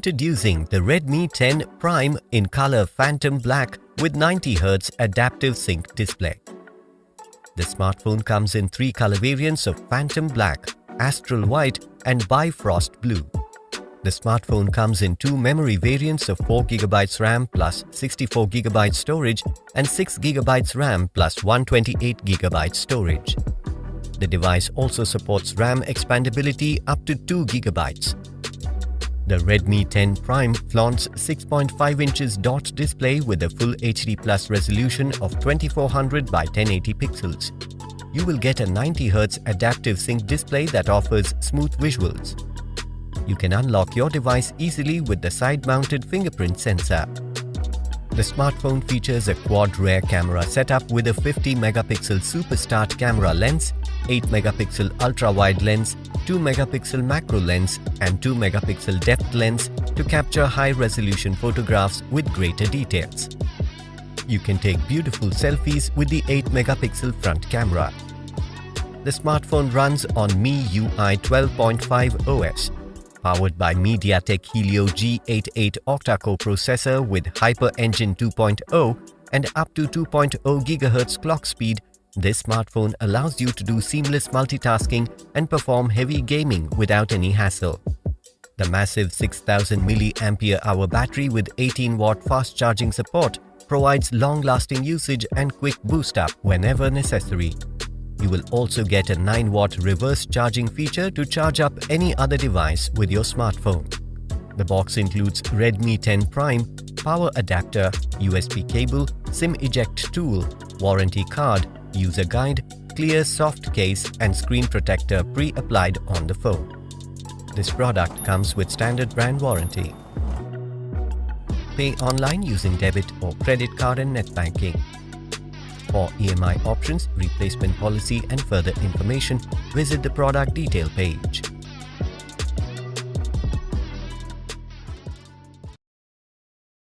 Introducing the Redmi 10 Prime in color Phantom Black with 90Hz adaptive sync display. The smartphone comes in 3 color variants of Phantom Black, Astral White and Bifrost Blue. The smartphone comes in 2 memory variants of 4GB RAM plus 64GB storage and 6GB RAM plus 128GB storage. The device also supports RAM expandability up to 2GB. The Redmi 10 Prime flaunts 6.5 inches dot display with a Full HD Plus resolution of 2400 by 1080 pixels. You will get a 90Hz adaptive sync display that offers smooth visuals. You can unlock your device easily with the side-mounted fingerprint sensor. The smartphone features a quad rear camera setup with a 50-megapixel Super Start camera lens, 8-megapixel ultra-wide lens, 2-megapixel macro lens and 2-megapixel depth lens to capture high-resolution photographs with greater details. You can take beautiful selfies with the 8-megapixel front camera. The smartphone runs on MIUI 12.5 OS, powered by MediaTek Helio G88 octa-core processor with Hyper Engine 2.0 and up to 2.0 GHz clock speed. This smartphone allows you to do seamless multitasking and perform heavy gaming without any hassle. The massive 6000 mAh battery with 18-watt fast charging support provides long-lasting usage and quick boost-up whenever necessary. You will also get a 9-watt reverse charging feature to charge up any other device with your smartphone. The box includes Redmi 10 Prime, power adapter, USB cable, SIM eject tool, warranty card, user guide, clear soft case and screen protector pre-applied on the phone. This product comes with standard brand warranty. Pay online using debit or credit card and net banking. For EMI options, replacement policy and further information, visit the product detail page.